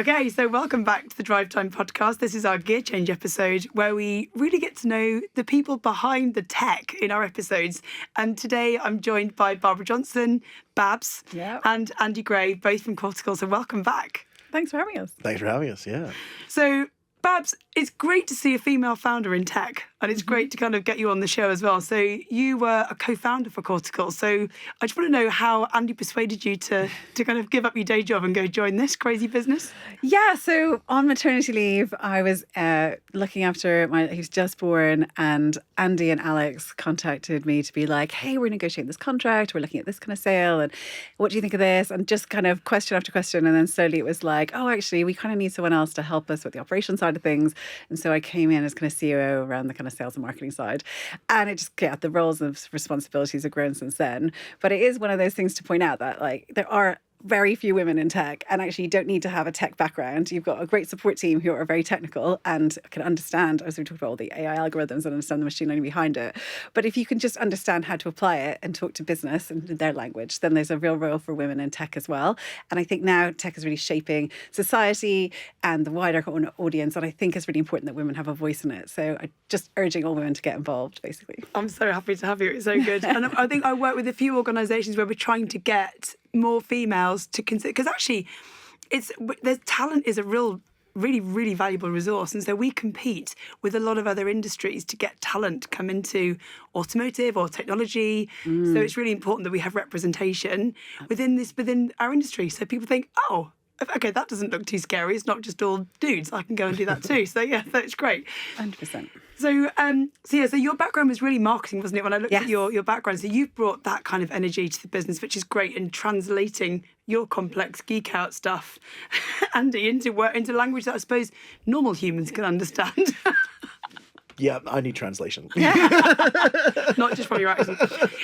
Okay, so welcome back to the Drivetime podcast. This is our gear change episode where we really get to know the people behind the tech in our episodes. And today I'm joined by Barbara Johnson, Babs, and Andy Gray, both from Kortical. So welcome back. Thanks for having us. Thanks for having us, yeah. So, Babs, it's great to see a female founder in tech, and it's great to kind of get you on the show as well. So you were a co-founder for Kortical. So I just want to know how Andy persuaded you to kind of give up your day job and go join this crazy business. Yeah, so on maternity leave, I was looking after he's just born, and Andy and Alex contacted me to be like, hey, we're negotiating this contract, we're looking at this kind of sale, and what do you think of this? And just kind of question after question. And then slowly it was like, oh, actually, we kind of need someone else to help us with the operations side of things. And so I came in as kind of CEO around the kind of sales and marketing side. And it just, the roles and responsibilities have grown since then. But it is one of those things to point out that there are very few women in tech, and actually you don't need to have a tech background. You've got a great support team who are very technical and can understand, as we talked about, all the AI algorithms and understand the machine learning behind it. But if you can just understand how to apply it and talk to business in their language, then there's a real role for women in tech as well. And I think now tech is really shaping society and the wider audience, and I think it's really important that women have a voice in it. So I'm just urging all women to get involved, basically. I'm so happy to have you. It's so good. And I think I work with a few organisations where we're trying to get more females to consider, because actually there's talent is a really valuable resource, and so we compete with a lot of other industries to get talent to come into automotive or technology. So it's really important that we have representation within our industry, so people think, oh, okay, that doesn't look too scary, it's not just all dudes, I can go and do that too. So yeah, that's great. 100%. So your background was really marketing, wasn't it? When I looked at your background, so you've brought that kind of energy to the business, which is great, and translating your complex geek out stuff, Andy, into language that I suppose normal humans can understand. Yeah, I need translation. Not just from your accent.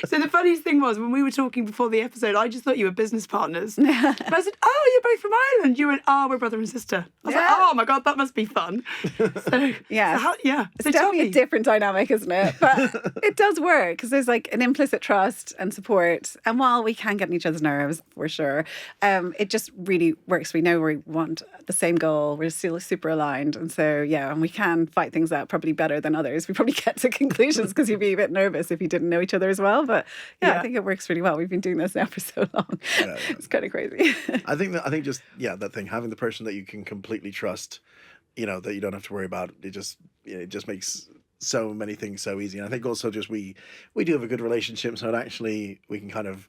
So the funniest thing was, when we were talking before the episode, I just thought you were business partners. But I said, oh, you're both from Ireland. You went, oh, we're brother and sister. I was like, oh my God, that must be fun. So, it's definitely a different dynamic, isn't it? But it does work, because there's an implicit trust and support. And while we can get in each other's nerves, for sure, it just really works. We know we want the same goal. We're still super aligned. And so, and we can fight things out probably better than others. We probably get to conclusions because you'd be a bit nervous if you didn't know each other as well. But I think it works really well. We've been doing this now for so long. Yeah. It's kind of crazy. I think that thing, having the person that you can completely trust, that you don't have to worry about, it just makes so many things so easy. And I think also just we do have a good relationship, so actually we can kind of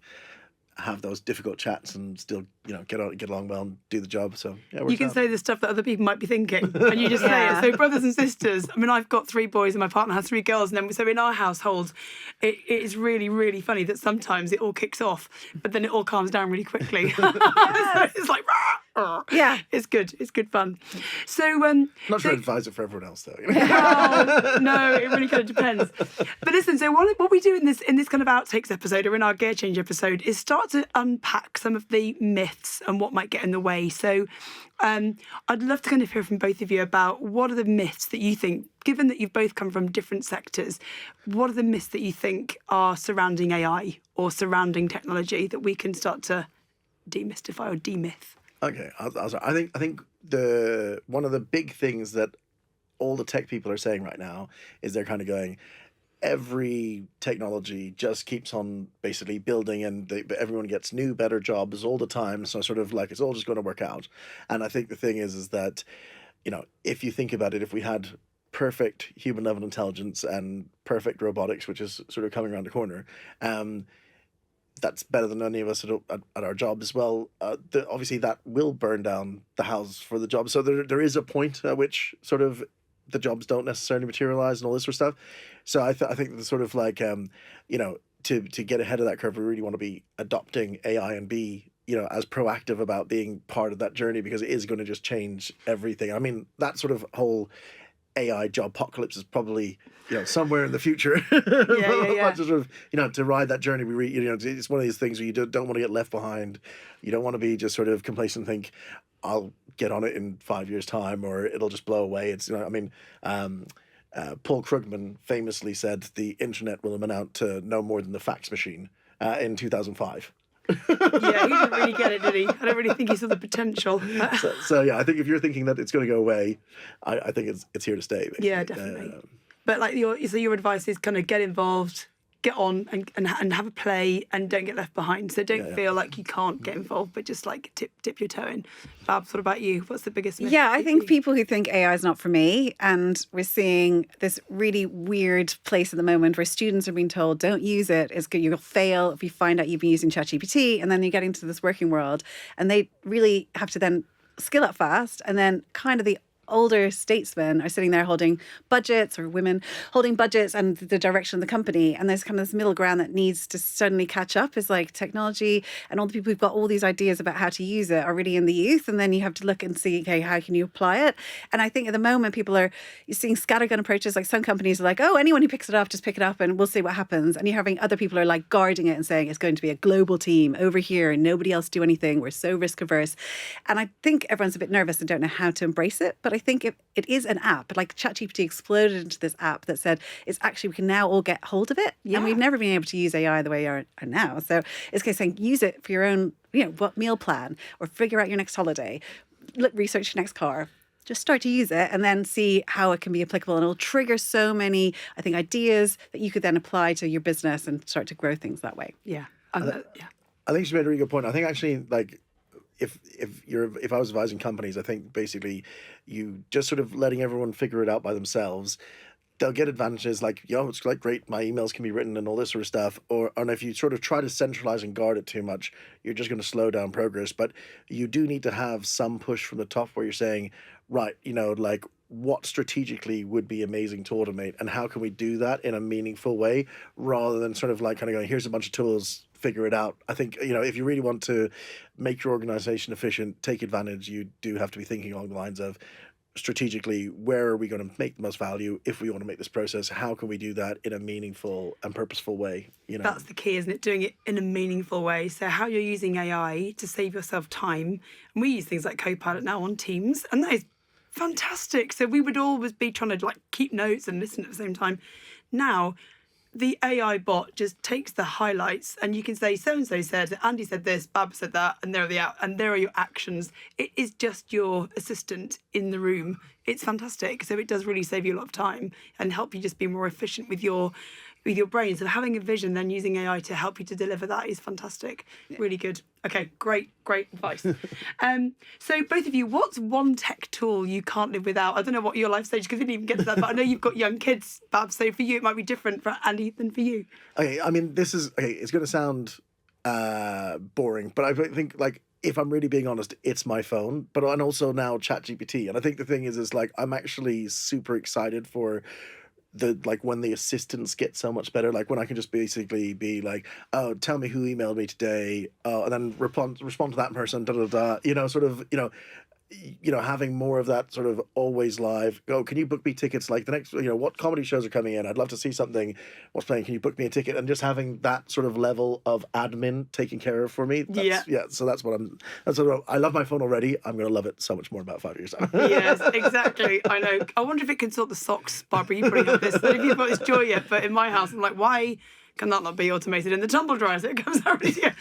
have those difficult chats and still, get along well and do the job. So you can say the stuff that other people might be thinking, and you just say it. So brothers and sisters. I mean, I've got 3 boys and my partner has 3 girls, and then so in our household, it is really, really funny that sometimes it all kicks off, but then it all calms down really quickly. So it's like, it's good. It's good fun. So not sure I'd advise it for everyone else though. No, it really kind of depends. But listen, so what we do in this kind of outtakes episode, or in our gear change episode, is start to unpack some of the myths and what might get in the way. So I'd love to kind of hear from both of you about what are the myths that you think, given that you've both come from different sectors, what are the myths that you think are surrounding AI or surrounding technology that we can start to demystify or demyth? Okay, I think one of the big things that all the tech people are saying right now is they're kind of going, every technology just keeps on basically building, and everyone gets new, better jobs all the time. So sort of like it's all just going to work out. And I think the thing is that, if you think about it, if we had perfect human level intelligence and perfect robotics, which is sort of coming around the corner, that's better than any of us at our job as well. Obviously, that will burn down the house for the job. So there is a point at which sort of the jobs don't necessarily materialize and all this sort of stuff. So I think the sort of like, to get ahead of that curve, we really want to be adopting AI and be, as proactive about being part of that journey, because it is going to just change everything. I mean, that sort of whole AI job apocalypse is probably somewhere in the future. Sort of, to ride that journey, it's one of these things where you don't want to get left behind. You don't want to be just sort of complacent and think, I'll get on it in 5 years' time or it'll just blow away. It's Paul Krugman famously said the internet will amount to no more than the fax machine in 2005. Yeah, he didn't really get it, did he? I don't really think he saw the potential. So yeah, I think if you're thinking that it's going to go away, I think it's here to stay. Basically. Yeah, definitely. But like your advice is kind of get involved, get on and have a play, and don't get left behind. So don't feel like you can't get involved, but just like dip your toe in. Babs, what about you? What's the biggest myth? Yeah, I think people who think AI is not for me, and we're seeing this really weird place at the moment where students are being told, don't use it, you'll fail if you find out you've been using ChatGPT, and then you get into this working world, and they really have to then skill up fast, and then kind of the older statesmen are sitting there holding budgets, or women holding budgets and the direction of the company. And there's kind of this middle ground that needs to suddenly catch up, is like technology, and all the people who've got all these ideas about how to use it are really in the youth. And then you have to look and see, okay, how can you apply it? And I think at the moment you're seeing scattergun approaches. Like some companies are like, oh, anyone who picks it up, just pick it up and we'll see what happens. And you're having other people who are like guarding it and saying it's going to be a global team over here and nobody else do anything. We're so risk averse. And I think everyone's a bit nervous and don't know how to embrace it. But I think it is an app. Like ChatGPT exploded into this app that said it's actually, we can now all get hold of it. Yeah. And we've never been able to use AI the way we are now. So it's kind of saying use it for your own, what meal plan, or figure out your next holiday, research your next car. Just start to use it and then see how it can be applicable. And it'll trigger so many, I think, ideas that you could then apply to your business and start to grow things that way. Yeah. I think she made a really good point. I think actually, like, if I was advising companies, I think basically you just sort of letting everyone figure it out by themselves. They'll get advantages like, it's like great, my emails can be written and all this sort of stuff. And if you sort of try to centralize and guard it too much, you're just going to slow down progress. But you do need to have some push from the top where you're saying, right, like, what strategically would be amazing to automate, and how can we do that in a meaningful way, rather than sort of like kind of going, here's a bunch of tools, figure it out. I think, if you really want to make your organization efficient, take advantage, you do have to be thinking along the lines of, strategically, where are we going to make the most value? If we want to make this process, how can we do that in a meaningful and purposeful way? That's the key, isn't it? Doing it in a meaningful way. So how you're using AI to save yourself time. And we use things like Copilot now on Teams, and that is fantastic. So we would always be trying to like keep notes and listen at the same time. Now the AI bot just takes the highlights, and you can say so-and-so said, Andy said this, Bab said that, and there are your actions. It is just your assistant in the room. It's fantastic. So it does really save you a lot of time and help you just be more efficient with your brain. So having a vision, then using AI to help you to deliver that is fantastic. Yeah. Really good. Okay, great advice. So both of you, what's one tech tool you can't live without? I don't know what your life stage, because we didn't even get to that, but I know you've got young kids, Bab, so for you it might be different for Andy than for you. Okay, I mean, it's going to sound boring, but I think, like, if I'm really being honest, it's my phone, and also now ChatGPT. And I think the thing is like, I'm actually super excited for when the assistants get so much better, like when I can just basically be like, oh, tell me who emailed me today, and then respond to that person, having more of that sort of always live. Oh, can you book me tickets? Like the next, what comedy shows are coming in? I'd love to see something. What's playing? Can you book me a ticket? And just having that sort of level of admin taken care of for me. So that's what I love my phone already. I'm going to love it so much more in about 5 years. Yes, exactly. I know. I wonder if it can sort the socks, Barbara. You probably have this. I don't know if you've got this joy yet, but in my house, I'm like, why can that not be automated in the tumble dryer so it comes out easier?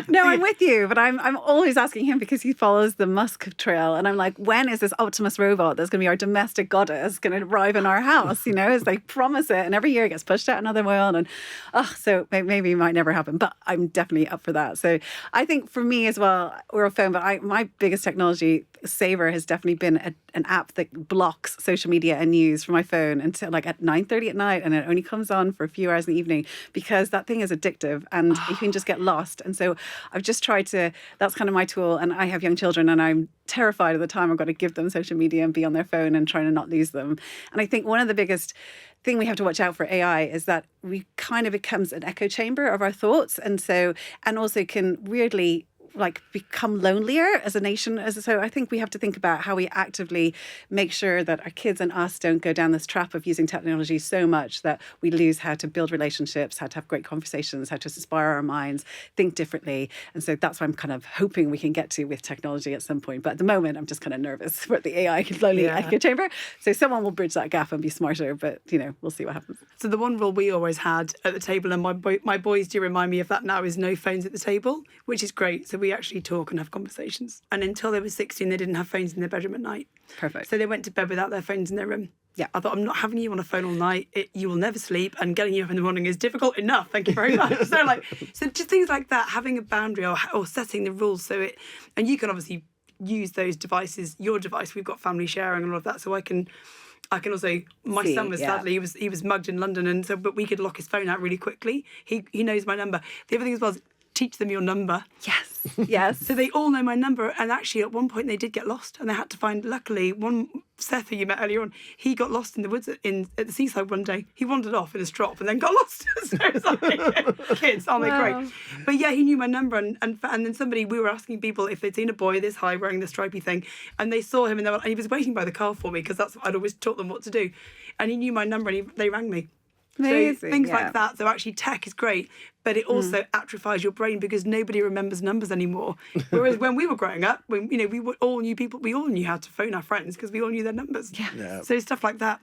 No, I'm with you, but I'm always asking him because he follows the Musk trail, and I'm like, when is this Optimus robot that's going to be our domestic goddess going to arrive in our house? As they promise it, and every year it gets pushed out another one, and so maybe it might never happen, but I'm definitely up for that. So I think for me as well, we're a phone, but my biggest technology saver has definitely been an app that blocks social media and news from my phone until like at 9:30 at night, and it only comes on for a few hours in the evening, because that thing is addictive and you can just get lost. And so I've just tried to, that's kind of my tool. And I have young children, and I'm terrified of the time I've got to give them social media and be on their phone and trying to not lose them. And I think one of the biggest thing we have to watch out for AI is that we kind of becomes an echo chamber of our thoughts, and also can weirdly like become lonelier as a nation. So I think we have to think about how we actively make sure that our kids and us don't go down this trap of using technology so much that we lose how to build relationships, how to have great conversations, how to inspire our minds, think differently. And so that's what I'm kind of hoping we can get to with technology at some point. But at the moment, I'm just kind of nervous for the AI can slowly echo chamber. So someone will bridge that gap and be smarter, but we'll see what happens. So the one rule we always had at the table, and my boys do remind me of that now, is no phones at the table, which is great. So we actually talk and have conversations. And until they were 16, they didn't have phones in their bedroom at night. Perfect. So they went to bed without their phones in their room. Yeah. I thought, I'm not having you on a phone all night. You will never sleep, and getting you up in the morning is difficult enough. Thank you very much. So just things like that, having a boundary or setting the rules and you can obviously use those devices, your device. We've got family sharing and all of that, so I can also. My son was sadly he was mugged in London, and so but we could lock his phone out really quickly. He knows my number. The other thing as well is teach them your number. Yes. So they all know my number, and actually at one point they did get lost, and they had to find. Luckily, one Seth who you met earlier on, he got lost in the woods at the seaside one day. He wandered off in a strop and then got lost. So it's like, kids, aren't they great? But yeah, he knew my number, and then we were asking people if they'd seen a boy this high wearing the stripy thing, and they saw him, and he was waiting by the car for me because I'd always taught them what to do, and he knew my number, and they rang me. Amazing, so things like that. So actually tech is great, but it also atrophies your brain because nobody remembers numbers anymore. Whereas when we were growing up, we all knew people, we all knew how to phone our friends because we all knew their numbers. Yeah. So stuff like that,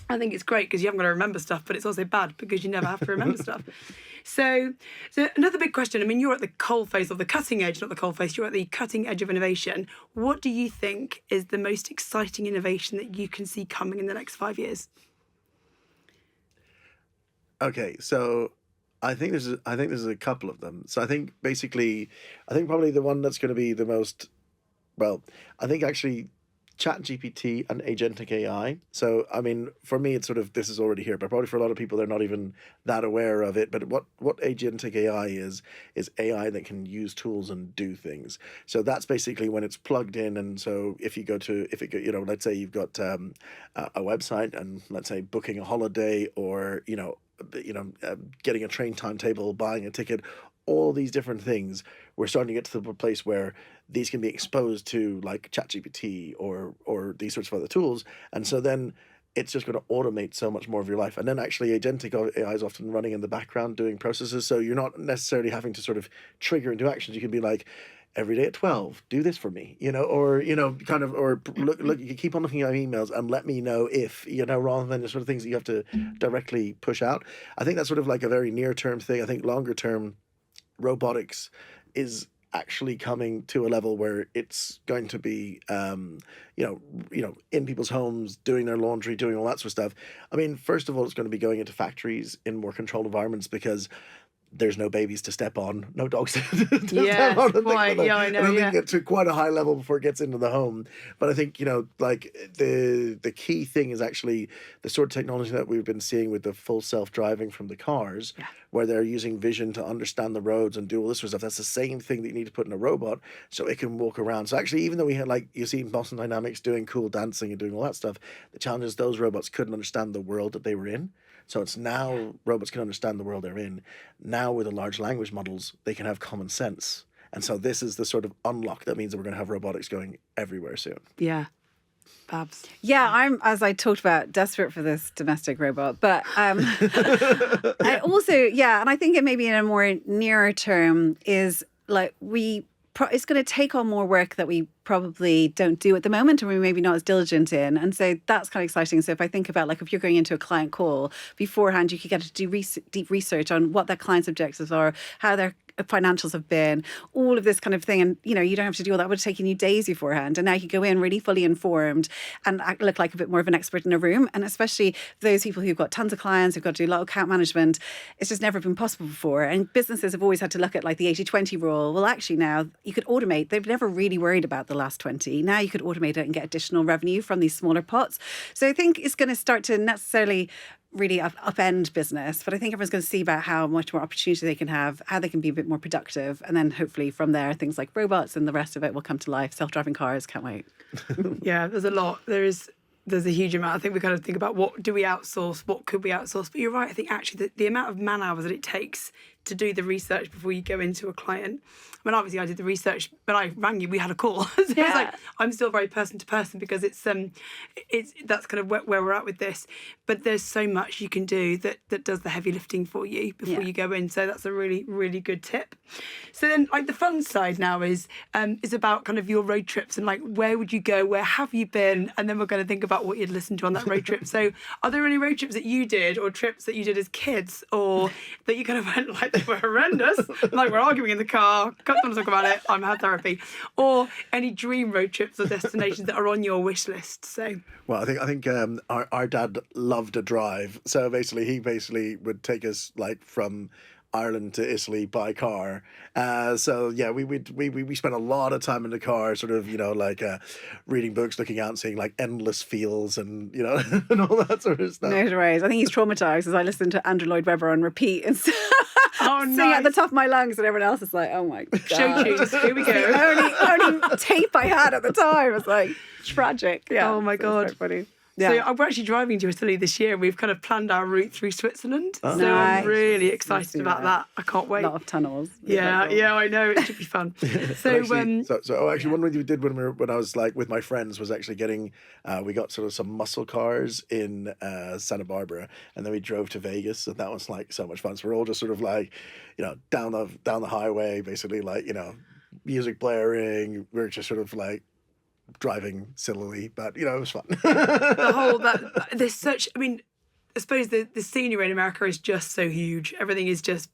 I think it's great because you haven't got to remember stuff, but it's also bad because you never have to remember stuff. So another big question. I mean, you're at the coalface, or the cutting edge, not the coalface. You're at the cutting edge of innovation. What do you think is the most exciting innovation that you can see coming in the next 5 years? Okay, so I think there's a couple of them. So I think probably the one that's going to be the most, I think actually ChatGPT and agentic AI. So I mean, for me, it's this is already here, but probably for a lot of people, they're not even that aware of it. But what agentic AI is AI that can use tools and do things. So that's basically when it's plugged in. And so if let's say you've got a website, and let's say booking a holiday, or getting a train timetable, buying a ticket, all these different things, we're starting to get to the place where these can be exposed to like ChatGPT or these sorts of other tools. And so then it's just going to automate so much more of your life. And then actually agentic AI is often running in the background doing processes. So you're not necessarily having to sort of trigger into actions. You can be like, every day at 12, do this for me, or look, you keep on looking at emails and let me know if, rather than the sort of things that you have to directly push out. I think that's sort of like a very near-term thing. I think longer-term, robotics is actually coming to a level where it's going to be, in people's homes, doing their laundry, doing all that sort of stuff. I mean, first of all, it's going to be going into factories in more controlled environments because there's no babies to step on, no dogs to step on. Quite. Yeah, I know. And I think get to quite a high level before it gets into the home. But I think, the key thing is actually the sort of technology that we've been seeing with the full self-driving from the cars, where they're using vision to understand the roads and do all this sort of stuff. That's the same thing that you need to put in a robot so it can walk around. So actually, even though we had, like, you see Boston Dynamics doing cool dancing and doing all that stuff, the challenge is those robots couldn't understand the world that they were in. So it's now robots can understand the world they're in. Now with the large language models, they can have common sense. And so this is the sort of unlock that means that we're going to have robotics going everywhere soon. Yeah. Babs. Yeah, I'm, as I talked about, desperate for this domestic robot. But I also, and I think it maybe in a more nearer term is like it's going to take on more work that we probably don't do at the moment, or we're maybe not as diligent in. And so that's kind of exciting. So if I think about, like, if you're going into a client call beforehand, you could get to do deep research on what their client's objectives are, how their financials have been, all of this kind of thing. And, you don't have to do all that. It would have taken you days beforehand. And now you can go in really fully informed and look like a bit more of an expert in a room. And especially those people who've got tons of clients, who've got to do a lot of account management, it's just never been possible before. And businesses have always had to look at like the 80-20 rule. Well, actually now you could automate. They've never really worried about the last 20. Now you could automate it and get additional revenue from these smaller pots. So I think it's going to start to necessarily really upend business, but I think everyone's going to see about how much more opportunity they can have, how they can be a bit more productive, and then hopefully from there things like robots and the rest of it will come to life. Self-driving cars, can't wait. Yeah, there's a lot. There's a huge amount. I think we kind of think about what do we outsource, what could we outsource, but you're right. I think actually the amount of man hours that it takes to do the research before you go into a client. I mean, obviously I did the research, but I rang you, we had a call. So it's like, I'm still very person to person because that's kind of where we're at with this. But there's so much you can do that does the heavy lifting for you before you go in. So that's a really, really good tip. So then like the fun side now is about kind of your road trips and like, where would you go? Where have you been? And then we're going to think about what you'd listen to on that road trip. So are there any road trips that you did or trips that you did as kids or that you kind of went like they were horrendous, like we're arguing in the car, don't want to talk about it, I'm had therapy, or any dream road trips or destinations that are on your wish list? So well, I think our dad loved a drive, so he would take us like from Ireland to Italy by car. So yeah, we spent a lot of time in the car, sort of, like reading books, looking out and seeing like endless fields and, and all that sort of stuff. No worries. I think he's traumatized as I listen to Andrew Lloyd Webber on repeat and nice. sing at the top of my lungs, and everyone else is like, oh my God. Show tunes, here we go. The only tape I had at the time was like tragic. Yeah. Oh my God. So funny. Yeah. So we're actually driving to Italy this year. We've kind of planned our route through Switzerland. Oh. So Nice. I'm really excited about that. I can't wait. A lot of tunnels. Yeah, I know. It should be fun. So, actually, one thing we did when I was like with my friends was actually getting, we got sort of some muscle cars in Santa Barbara, and then we drove to Vegas, and that was like so much fun. So we're all just sort of like, down the highway, basically like, music blaring. We're just sort of like driving sillily, but it was fun. There's such, I mean, I suppose the scenery in America is just so huge. Everything is just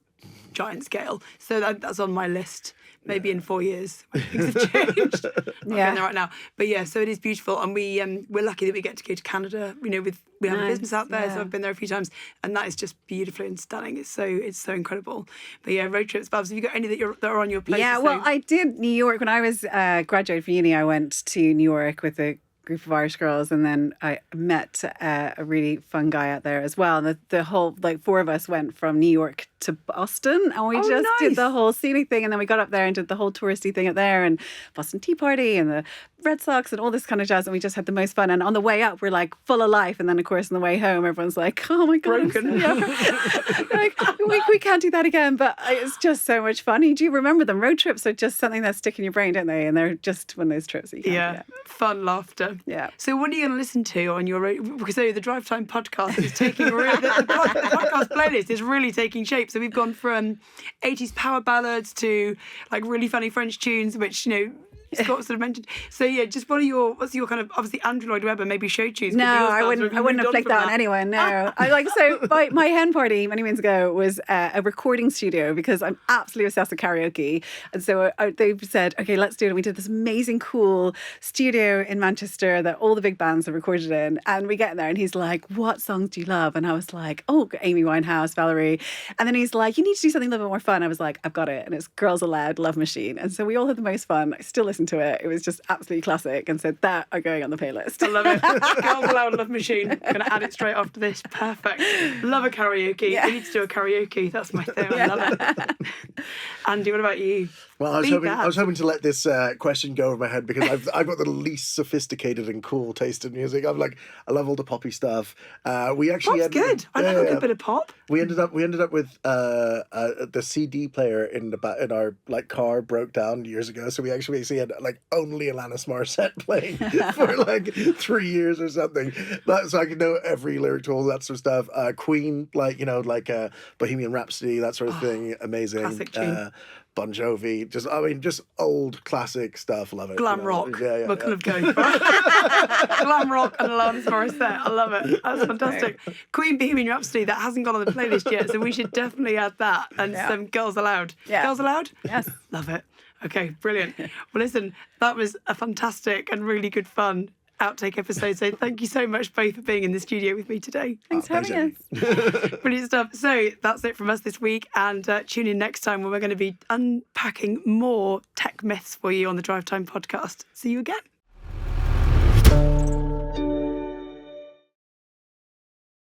giant scale. So that's on my list. Maybe in 4 years when things have changed. I'm getting there right now. But yeah, so it is beautiful, and we're lucky that we get to go to Canada. We have a business out there, so I've been there a few times, and that is just beautiful and stunning. It's so incredible. But yeah, road trips, Babs. Have you got any that are on your plate? Yeah, well, I did New York when I was graduating from uni. I went to New York with a group of Irish girls, and then I met a really fun guy out there as well. And the whole, like, four of us went from New York to Boston, and we did the whole scenic thing, and then we got up there and did the whole touristy thing up there, and Boston Tea Party and the Red Sox and all this kind of jazz, and we just had the most fun. And on the way up, we're like full of life, and then of course on the way home, everyone's like, "Oh my God, broken." Like we can't do that again. But it's just so much fun. You do remember them. Road trips are just something that stick in your brain, don't they? And they're just one of those trips that you can't forget. Fun laughter. Yeah. So what are you going to listen to on your road? Because the Drivetime podcast is taking the podcast playlist is really taking shape. So we've gone from 80s power ballads to like really funny French tunes, which Scott sort of mentioned. So yeah, just what's your kind of, obviously Andrew Lloyd Webber, maybe show tunes? No, I wouldn't have flicked that on anyone. No, my hen party many moons ago was a recording studio, because I'm absolutely obsessed with karaoke, and so they said, okay, let's do it. And we did this amazing, cool studio in Manchester that all the big bands have recorded in, and we get in there, and he's like, "What songs do you love?" And I was like, "Oh, Amy Winehouse, Valerie," and then he's like, "You need to do something a little bit more fun." I was like, "I've got it," and it's Girls Aloud, Love Machine, and so we all had the most fun. I still listen to it. It was just absolutely classic, and so that are going on the playlist. I love it. Girls Aloud, Love Machine. I'm going to add it straight after this. Perfect. Love a karaoke. Yeah. We need to do a karaoke. That's my thing. I love it. Andy, what about you? Well, I was hoping to let this question go over my head, because I've got the least sophisticated and cool taste in music. I love all the poppy stuff. We actually Pop's good. I love a good bit of pop. We ended up with the CD player in our like car broke down years ago, so we actually had like only Alanis Morissette playing for like 3 years or something. So I could know every lyric to all that sort of stuff. Queen, like Bohemian Rhapsody, that sort of thing. Amazing. Classic tune. Bon Jovi, just old classic stuff. Love it. Glam rock. Yeah. We're kind of going for glam rock and Alanis Morissette. I love it. That's fantastic. Queen, Bohemian Rhapsody, that hasn't gone on the playlist yet, so we should definitely add that, and some Girls Aloud. Yeah. Girls Aloud? Yes. Love it. Okay, brilliant. Well, listen, that was a fantastic and really good fun outtake episode. So thank you so much both for being in the studio with me today. Thanks for having us. Brilliant stuff. So that's it from us this week, and tune in next time when we're going to be unpacking more tech myths for you on the Drive Time podcast. See you again.